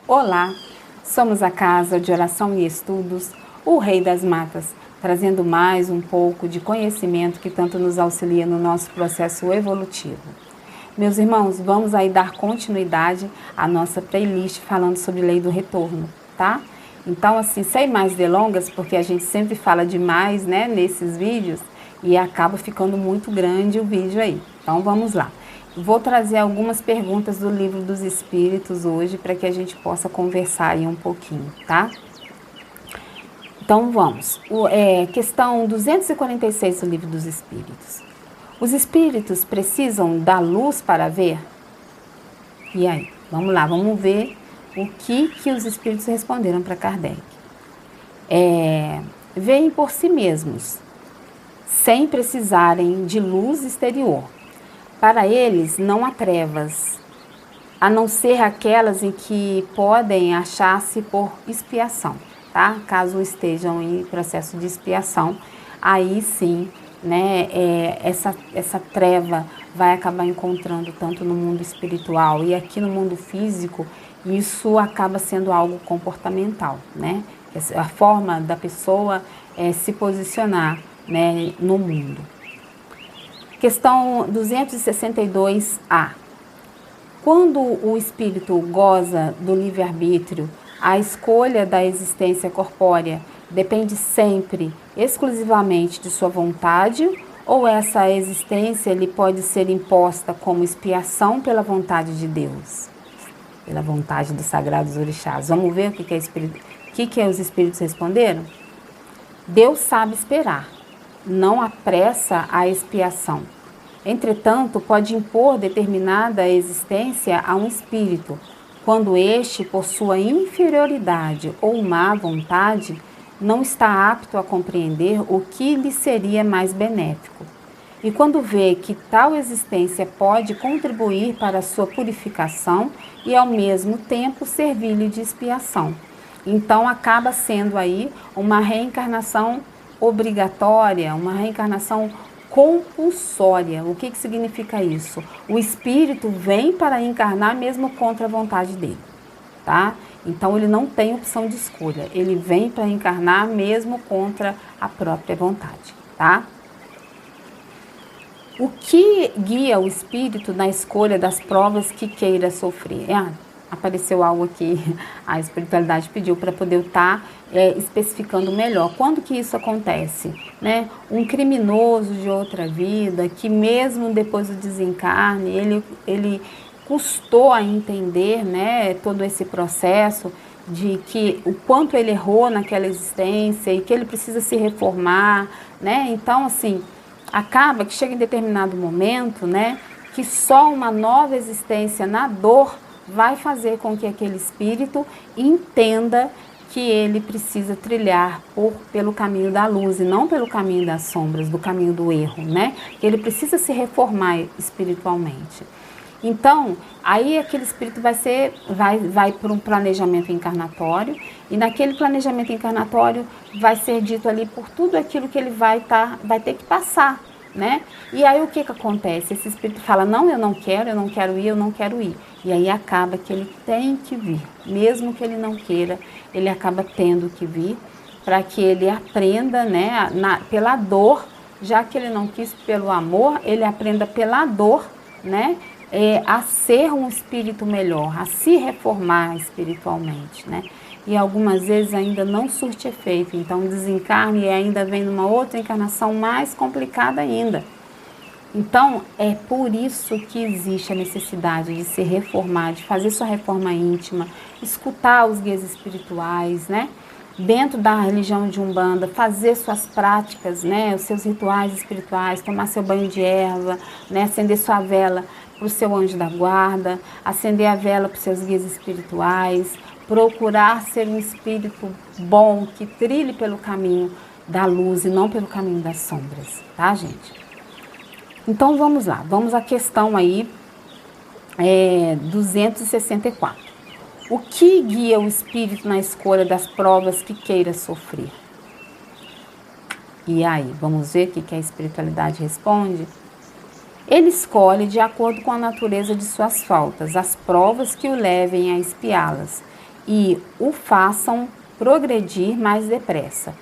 Olá, somos a Casa de Oração e Estudos, o Rei das Matas, trazendo mais um pouco de conhecimento que tanto nos auxilia no nosso processo evolutivo. Meus irmãos, vamos aí dar continuidade à nossa playlist falando sobre lei do retorno, tá? Então, assim, sem mais delongas, porque a gente sempre fala demais, né, nesses vídeos e acaba ficando muito grande o vídeo aí. Então, vamos lá. Vou trazer algumas perguntas do Livro dos Espíritos hoje para que a gente possa conversar aí um pouquinho, tá? Então vamos. Questão 246 do Livro dos Espíritos. Os espíritos precisam da luz para ver? E aí? Vamos lá, vamos ver o que os espíritos responderam para Kardec. Veem por si mesmos, sem precisarem de luz exterior. Para eles não há trevas, a não ser aquelas em que podem achar-se por expiação, tá? Caso estejam em processo de expiação, aí sim, né, essa treva vai acabar encontrando tanto no mundo espiritual e aqui no mundo físico, isso acaba sendo algo comportamental, né? A forma da pessoa se posicionar, né, no mundo. Questão 262A. Quando o espírito goza do livre-arbítrio, a escolha da existência corpórea depende sempre, exclusivamente de sua vontade, ou essa existência lhe pode ser imposta como expiação pela vontade de Deus, pela vontade dos sagrados orixás? Vamos ver o que os espíritos responderam? Deus sabe esperar, não apressa a expiação. Entretanto, pode impor determinada existência a um espírito, quando este, por sua inferioridade ou má vontade, não está apto a compreender o que lhe seria mais benéfico. E quando vê que tal existência pode contribuir para a sua purificação e, ao mesmo tempo, servir-lhe de expiação. Então, acaba sendo aí uma reencarnação obrigatória, uma reencarnação compulsória. O que significa isso? O espírito vem para encarnar mesmo contra a vontade dele, tá? Então ele não tem opção de escolha, ele vem para encarnar mesmo contra a própria vontade, tá? O que guia o espírito na escolha das provas que queira sofrer? Apareceu algo aqui, a espiritualidade pediu para poder estar especificando melhor. Quando que isso acontece? Né? Um criminoso de outra vida, que mesmo depois do desencarne, ele custou a entender, né, todo esse processo de que o quanto ele errou naquela existência e que ele precisa se reformar, né? Então, assim, acaba que chega em determinado momento, né, que só uma nova existência na dor vai fazer com que aquele espírito entenda que ele precisa trilhar pelo caminho da luz e não pelo caminho das sombras, do caminho do erro, né? Que ele precisa se reformar espiritualmente. Então, aí aquele espírito vai para um planejamento encarnatório e naquele planejamento encarnatório vai ser dito ali por tudo aquilo que ele vai ter que passar, né? E aí o que acontece? Esse espírito fala, não, eu não quero ir, eu não quero ir. E aí acaba que ele tem que vir, mesmo que ele não queira, ele acaba tendo que vir para que ele aprenda, né, pela dor, já que ele não quis pelo amor, ele aprenda pela dor, né, a ser um espírito melhor, a se reformar espiritualmente, né? E algumas vezes ainda não surte efeito, então desencarne e ainda vem numa outra encarnação mais complicada ainda. Então, é por isso que existe a necessidade de se reformar, de fazer sua reforma íntima, escutar os guias espirituais, né? Dentro da religião de Umbanda, fazer suas práticas, né? Os seus rituais espirituais, tomar seu banho de erva, né? Acender sua vela para o seu anjo da guarda, acender a vela para os seus guias espirituais, procurar ser um espírito bom, que trilhe pelo caminho da luz e não pelo caminho das sombras, tá, gente? Então, vamos lá. Vamos à questão aí, 264. O que guia o espírito na escolha das provas que queira sofrer? E aí, vamos ver o que a espiritualidade responde? Ele escolhe de acordo com a natureza de suas faltas, as provas que o levem a expiá-las, e o façam progredir mais depressa.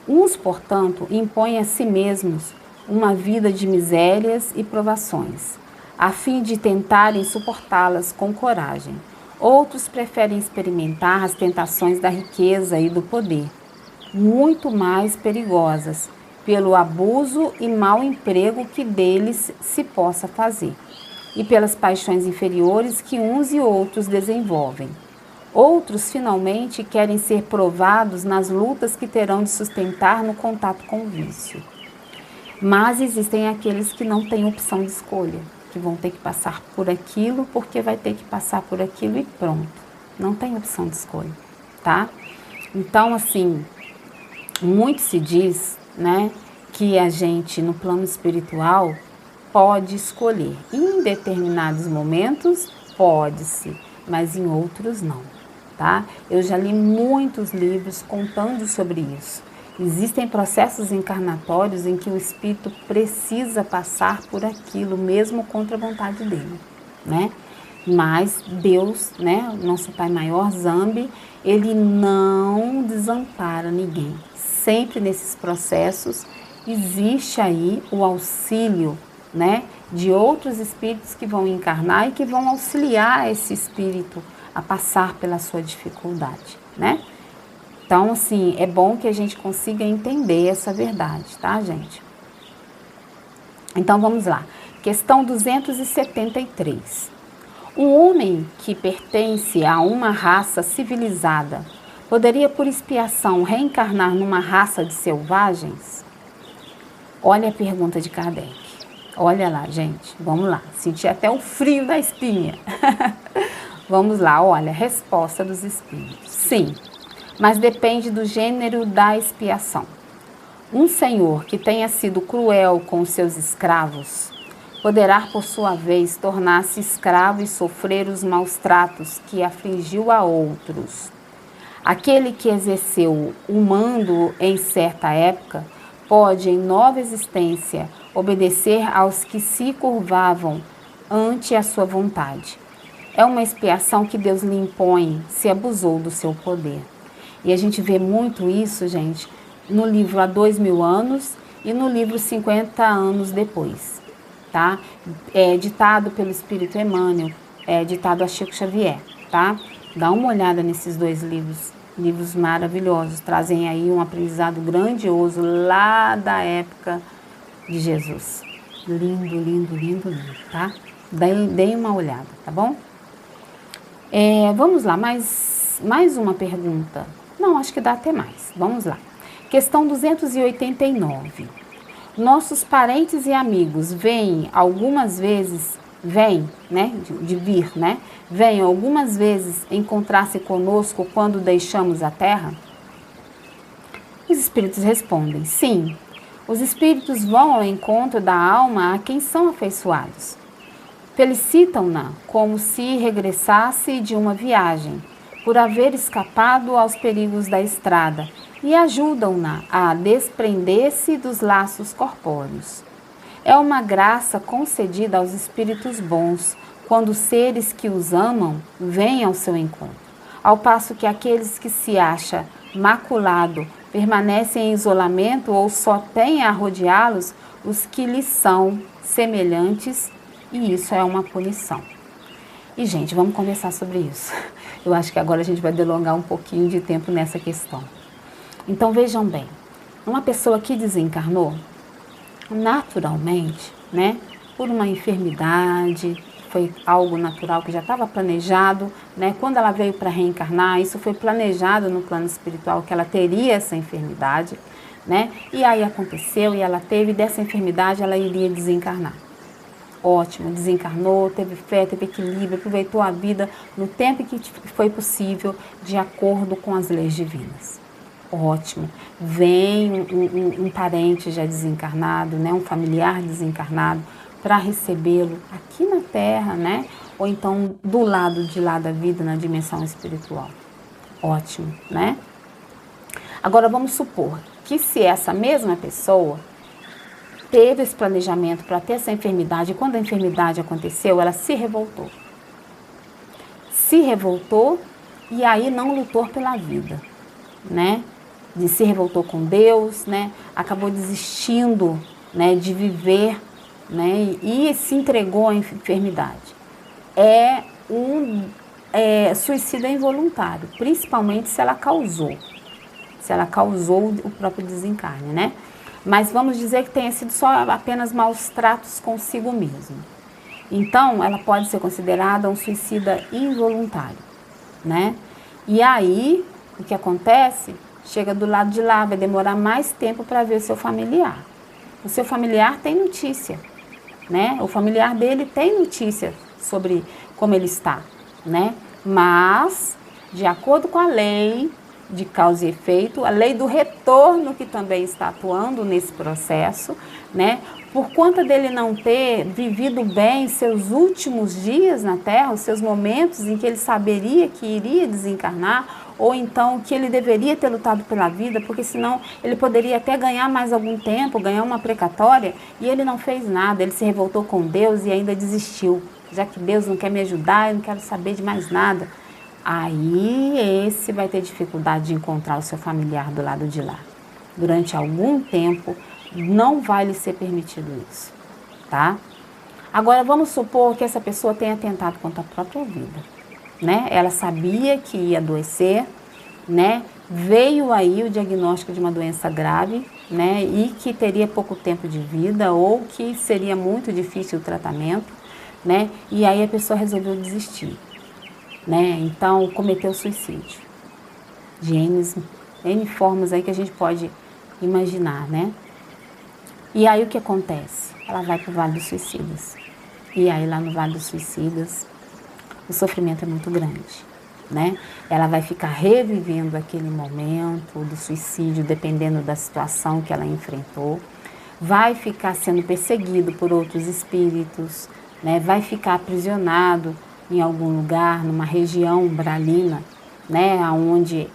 Uns, portanto, impõem a si mesmos uma vida de misérias e provações, a fim de tentarem suportá-las com coragem. Outros preferem experimentar as tentações da riqueza e do poder, muito mais perigosas, pelo abuso e mau emprego que deles se possa fazer, e pelas paixões inferiores que uns e outros desenvolvem. Outros, finalmente, querem ser provados nas lutas que terão de sustentar no contato com o vício. Mas existem aqueles que não têm opção de escolha, que vão ter que passar por aquilo porque vai ter que passar por aquilo e pronto. Não tem opção de escolha, tá? Então, assim, muito se diz, né, que a gente, no plano espiritual, pode escolher. Em determinados momentos, pode-se, mas em outros não, tá? Eu já li muitos livros contando sobre isso. Existem processos encarnatórios em que o espírito precisa passar por aquilo, mesmo contra a vontade dele, né? Mas Deus, né, nosso Pai Maior, Zambi, ele não desampara ninguém. Sempre nesses processos existe aí o auxílio, né, de outros espíritos que vão encarnar e que vão auxiliar esse espírito a passar pela sua dificuldade, né? Então, assim, é bom que a gente consiga entender essa verdade, tá, gente? Então, vamos lá. Questão 273. Um homem que pertence a uma raça civilizada poderia, por expiação, reencarnar numa raça de selvagens? Olha a pergunta de Kardec. Olha lá, gente. Vamos lá. Senti até o frio da espinha. Vamos lá, olha. Resposta dos espíritos. Sim, mas depende do gênero da expiação. Um senhor que tenha sido cruel com os seus escravos poderá, por sua vez, tornar-se escravo e sofrer os maus tratos que afligiu a outros. Aquele que exerceu o mando em certa época pode, em nova existência, obedecer aos que se curvavam ante a sua vontade. É uma expiação que Deus lhe impõe se abusou do seu poder. E a gente vê muito isso, gente, no livro Há 2000 anos e no livro 50 anos depois, tá? É ditado pelo Espírito Emmanuel, é ditado a Chico Xavier, tá? Dá uma olhada nesses dois livros maravilhosos, trazem aí um aprendizado grandioso lá da época de Jesus. Lindo, lindo, lindo, lindo, tá? Deem uma olhada, tá bom? Vamos lá, mais uma pergunta. Não, acho que dá até mais. Vamos lá. Questão 289. Nossos parentes e amigos vêm algumas vezes, vêm algumas vezes encontrar-se conosco quando deixamos a Terra? Os espíritos respondem, sim. Os espíritos vão ao encontro da alma a quem são afeiçoados. Felicitam-na como se regressasse de uma viagem, por haver escapado aos perigos da estrada, e ajudam-na a desprender-se dos laços corpóreos. É uma graça concedida aos espíritos bons, quando os seres que os amam vêm ao seu encontro, ao passo que aqueles que se acham maculado permanecem em isolamento ou só têm a rodeá-los os que lhes são semelhantes, e isso é uma punição. E, gente, vamos conversar sobre isso. Eu acho que agora a gente vai delongar um pouquinho de tempo nessa questão. Então, vejam bem, uma pessoa que desencarnou, naturalmente, né, por uma enfermidade, foi algo natural que já estava planejado, né, quando ela veio para reencarnar, isso foi planejado no plano espiritual, que ela teria essa enfermidade, né, e aí aconteceu, e ela teve, dessa enfermidade ela iria desencarnar. Ótimo, desencarnou, teve fé, teve equilíbrio, aproveitou a vida no tempo que foi possível, de acordo com as leis divinas. Ótimo. Vem um parente já desencarnado, né, um familiar desencarnado, para recebê-lo aqui na Terra, né, ou então do lado de lá da vida, na dimensão espiritual. Ótimo, né? Agora vamos supor que se essa mesma pessoa teve esse planejamento para ter essa enfermidade, e quando a enfermidade aconteceu, ela se revoltou. Se revoltou e aí não lutou pela vida, né? Se revoltou com Deus, né? Acabou desistindo, né, de viver, né, e se entregou à enfermidade. É um suicídio involuntário, principalmente se ela causou o próprio desencarne, né? Mas vamos dizer que tenha sido só apenas maus tratos consigo mesmo. Então, ela pode ser considerada um suicida involuntário, né? E aí, o que acontece? Chega do lado de lá, vai demorar mais tempo para ver o seu familiar. O seu familiar tem notícia, né? O familiar dele tem notícia sobre como ele está, né? Mas, de acordo com a lei de causa e efeito, a lei do retorno que também está atuando nesse processo, né? Por conta dele não ter vivido bem seus últimos dias na Terra, os seus momentos em que ele saberia que iria desencarnar, ou então que ele deveria ter lutado pela vida, porque senão ele poderia até ganhar mais algum tempo, ganhar uma precatória, e ele não fez nada, ele se revoltou com Deus e ainda desistiu. Já que Deus não quer me ajudar, eu não quero saber de mais nada. Aí esse vai ter dificuldade de encontrar o seu familiar do lado de lá. Durante algum tempo não vai lhe ser permitido isso, tá? Agora vamos supor que essa pessoa tenha tentado contra a própria vida, né? Ela sabia que ia adoecer, né? Veio aí o diagnóstico de uma doença grave, né? E que teria pouco tempo de vida ou que seria muito difícil o tratamento, né? E aí a pessoa resolveu desistir, né? Então cometeu suicídio de N formas aí que a gente pode imaginar, né? E aí o que acontece? Ela vai para o Vale dos Suicidas. E aí lá no Vale dos Suicidas o sofrimento é muito grande, né? Ela vai ficar revivendo aquele momento do suicídio, dependendo da situação que ela enfrentou. Vai ficar sendo perseguido por outros espíritos, né? Vai ficar aprisionado em algum lugar, numa região umbralina, né? Onde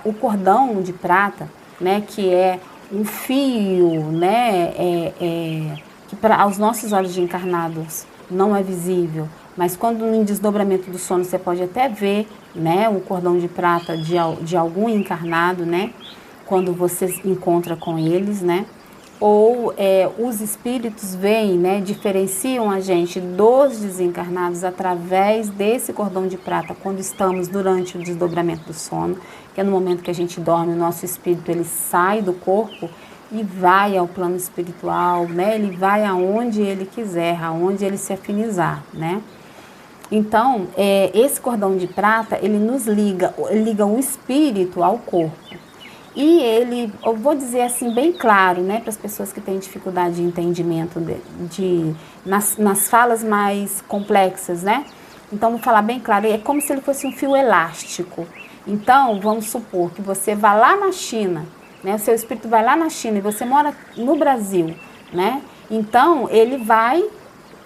o cordão de prata, né? Que é um fio, né? Que para aos nossos olhos de encarnados não é visível, mas quando em desdobramento do sono você pode até ver, né? O cordão de prata de algum encarnado, né? Quando você encontra com eles, né? Ou os espíritos veem, né, diferenciam a gente dos desencarnados através desse cordão de prata quando estamos durante o desdobramento do sono, que é no momento que a gente dorme, o nosso espírito ele sai do corpo e vai ao plano espiritual, né? Ele vai aonde ele quiser, aonde ele se afinizar, né? Então, esse cordão de prata, ele nos liga o espírito ao corpo. E ele, eu vou dizer assim bem claro, né, para as pessoas que têm dificuldade de entendimento nas falas mais complexas, né? Então, vou falar bem claro, é como se ele fosse um fio elástico. Então, vamos supor que você vá lá na China, né? O seu espírito vai lá na China e você mora no Brasil, né? Então, ele vai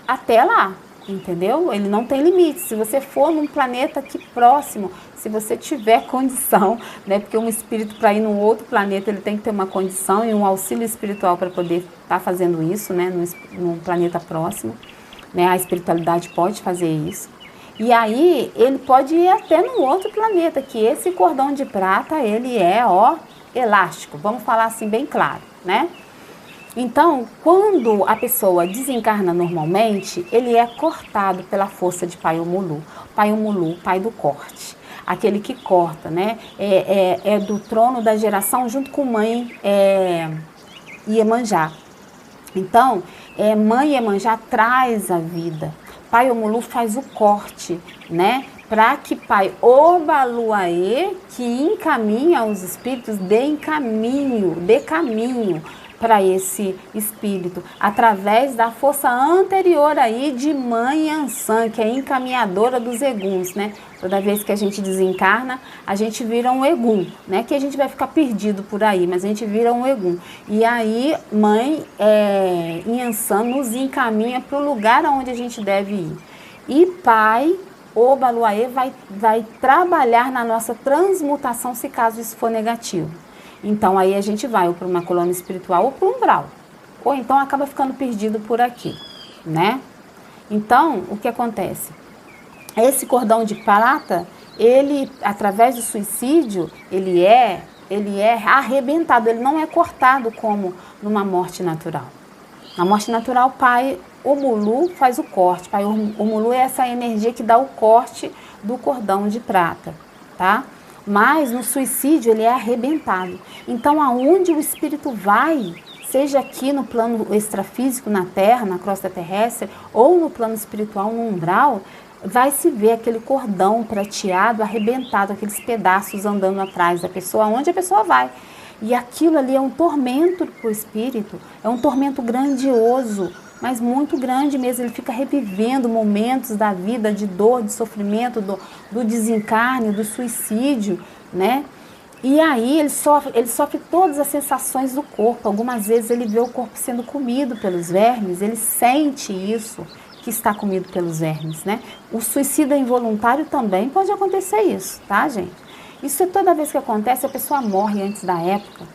até lá, entendeu? Ele não tem limite. Se você for num planeta aqui próximo, se você tiver condição, né? Porque um espírito para ir num outro planeta, ele tem que ter uma condição e um auxílio espiritual para poder estar fazendo isso, né? Num planeta próximo, né? A espiritualidade pode fazer isso. E aí, ele pode ir até num outro planeta, que esse cordão de prata, ele é, elástico. Vamos falar assim bem claro, né? Então, quando a pessoa desencarna normalmente, ele é cortado pela força de Paiomulu. Paiomulu, pai do corte. Aquele que corta, né? É do trono da geração junto com mãe Iemanjá. Então, mãe Iemanjá traz a vida. Paiomulu faz o corte, né? Para que Pai Obaluaê, que encaminha os espíritos, dê caminho para esse espírito, através da força anterior aí de Mãe Ansã, que é encaminhadora dos eguns, né? Toda vez que a gente desencarna, a gente vira um egum, né? Que a gente vai ficar perdido por aí, mas a gente vira um egum. E aí, Mãe Ansã nos encaminha para o lugar aonde a gente deve ir. E Pai Obaluaê vai trabalhar na nossa transmutação, se caso isso for negativo. Então, aí a gente vai ou para uma colônia espiritual ou para um umbral. Ou então acaba ficando perdido por aqui, né? Então, o que acontece? Esse cordão de prata, ele, através do suicídio, ele é arrebentado, ele não é cortado como numa morte natural. Na morte natural, pai Omulu faz o corte. Pai Omulu é essa energia que dá o corte do cordão de prata, tá? Mas no suicídio ele é arrebentado. Então, aonde o espírito vai, seja aqui no plano extrafísico, na Terra, na crosta terrestre, ou no plano espiritual, no umbral, vai se ver aquele cordão prateado, arrebentado, aqueles pedaços andando atrás da pessoa, aonde a pessoa vai. E aquilo ali é um tormento para o espírito, é um tormento grandioso, mas muito grande mesmo. Ele fica revivendo momentos da vida de dor, de sofrimento, do desencarne, do suicídio, né? E aí ele sofre todas as sensações do corpo. Algumas vezes ele vê o corpo sendo comido pelos vermes, ele sente isso, que está comido pelos vermes, né? O suicídio involuntário também pode acontecer isso, tá, gente? Isso é toda vez que acontece, a pessoa morre antes da época,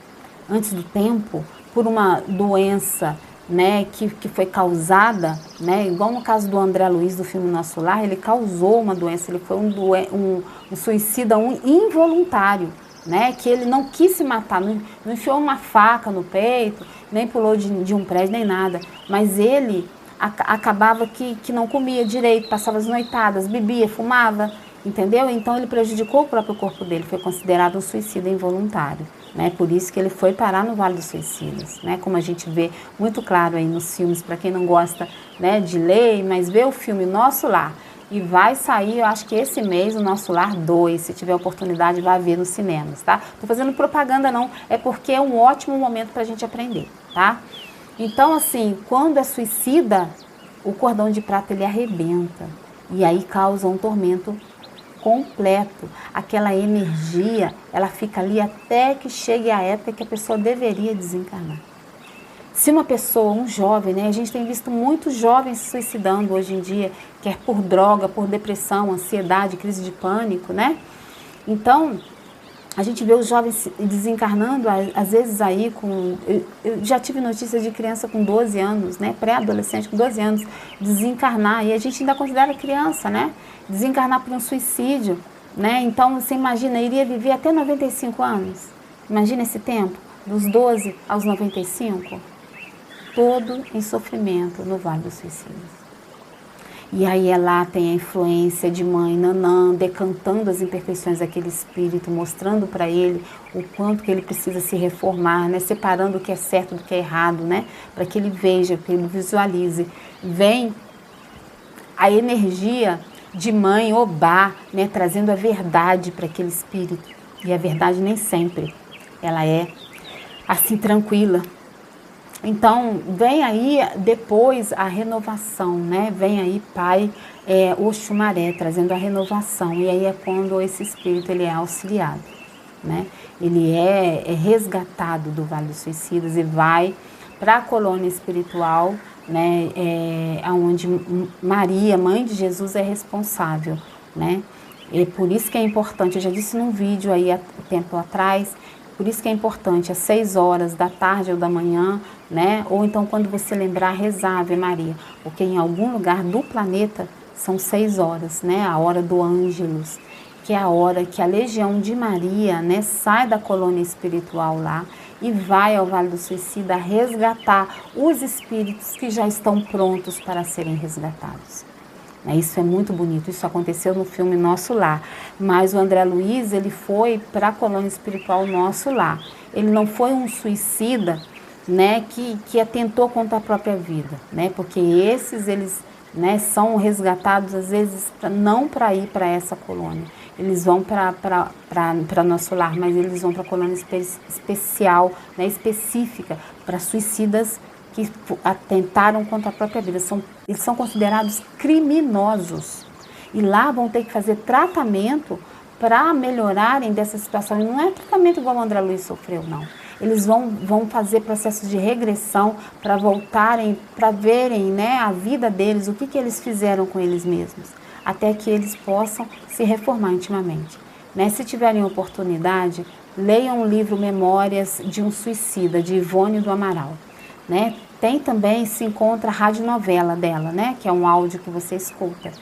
antes do tempo, por uma doença, né, que foi causada, né, igual no caso do André Luiz do filme Nosso Lar, ele causou uma doença, ele foi um suicida involuntário, né, que ele não quis se matar, não enfiou uma faca no peito, nem pulou de um prédio, nem nada, mas ele acabava que não comia direito, passava as noitadas, bebia, fumava, entendeu? Então ele prejudicou o próprio corpo dele, foi considerado um suicida involuntário, né? Por isso que ele foi parar no Vale dos Suicidas, né? Como a gente vê muito claro aí nos filmes, para quem não gosta, né, de ler, mas vê o filme Nosso Lar, e vai sair, eu acho que esse mês, o Nosso Lar 2, se tiver oportunidade, vai ver nos cinemas, tá? Tô fazendo propaganda não, é porque é um ótimo momento para a gente aprender, tá? Então, assim, quando é suicida, o cordão de prata ele arrebenta, e aí causa um tormento completo. Aquela energia, ela fica ali até que chegue a época que a pessoa deveria desencarnar. Se uma pessoa, um jovem, né, a gente tem visto muitos jovens se suicidando hoje em dia, quer por droga, por depressão, ansiedade, crise de pânico, né? Então, a gente vê os jovens desencarnando, às vezes aí com... Eu já tive notícias de criança com 12 anos, né? Pré-adolescente com 12 anos, desencarnar. E a gente ainda considera criança, né? Desencarnar por um suicídio, né? Então, você imagina, iria viver até 95 anos. Imagina esse tempo, dos 12 aos 95. Todo em sofrimento no Vale dos Suicidas. E aí lá tem a influência de mãe Nanã, decantando as imperfeições daquele espírito, mostrando para ele o quanto que ele precisa se reformar, né? Separando o que é certo do que é errado, né? Para que ele veja, que ele visualize. Vem a energia de mãe Obá, né? Trazendo a verdade para aquele espírito. E a verdade nem sempre ela é assim tranquila. Então, vem aí depois a renovação, né? Vem aí Pai Oxumaré, trazendo a renovação. E aí é quando esse espírito ele é auxiliado, né? Ele é resgatado do Vale dos Suicidas e vai para a colônia espiritual, né? Onde Maria, mãe de Jesus, é responsável, né? E por isso que é importante, eu já disse num vídeo aí há tempo atrás, por isso que é importante, às 6 horas da tarde ou da manhã, né? Ou então quando você lembrar, rezar Ave Maria, porque em algum lugar do planeta são 6 horas, né? A hora do Ângelus, que é a hora que a Legião de Maria, né, sai da colônia espiritual lá e vai ao Vale do Suicida resgatar os espíritos que já estão prontos para serem resgatados. Isso é muito bonito, isso aconteceu no filme Nosso Lar, mas o André Luiz, ele foi para a colônia espiritual Nosso Lar. Ele não foi um suicida, né, que atentou contra a própria vida, né, porque esses, eles, né, são resgatados às vezes não para ir para essa colônia, eles vão para Nosso Lar, mas eles vão para a colônia especial, né, específica, para suicidas que atentaram contra a própria vida. Eles são considerados criminosos. E lá vão ter que fazer tratamento para melhorarem dessa situação. E não é tratamento igual o André Luiz sofreu, não. Eles vão fazer processos de regressão para voltarem, para verem, né, a vida deles, o que eles fizeram com eles mesmos, até que eles possam se reformar intimamente. Né? Se tiverem oportunidade, leiam o livro Memórias de um Suicida, de Ivone do Amaral. Né? Tem também, se encontra a radionovela dela, né? Que é um áudio que você escuta.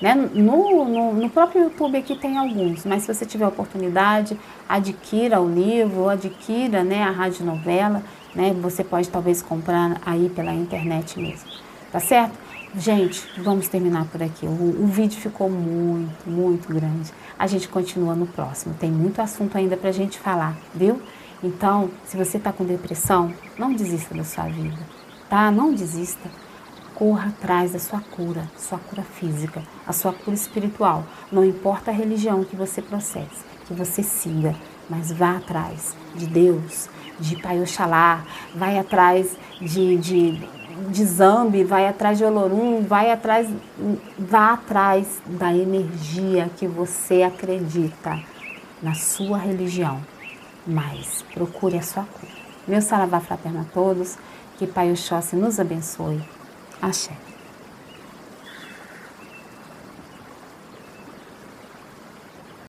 né? No próprio YouTube aqui tem alguns, mas se você tiver oportunidade, adquira o livro, adquira, né, a radionovela, né? Você pode talvez comprar aí pela internet mesmo, tá certo? Gente, vamos terminar por aqui. O vídeo ficou muito, muito grande. A gente continua no próximo. Tem muito assunto ainda pra gente falar, viu? Então, se você está com depressão, não desista da sua vida, tá? Não desista. Corra atrás da sua cura física, a sua cura espiritual. Não importa a religião que você processe, que você siga, mas vá atrás de Deus, de Pai Oxalá, vai atrás de Zambi, vai atrás de Olorum, vá atrás da energia que você acredita na sua religião, mas procure a sua cura. Meu saravá fraterno a todos, que Pai Oxóssi nos abençoe. Axé.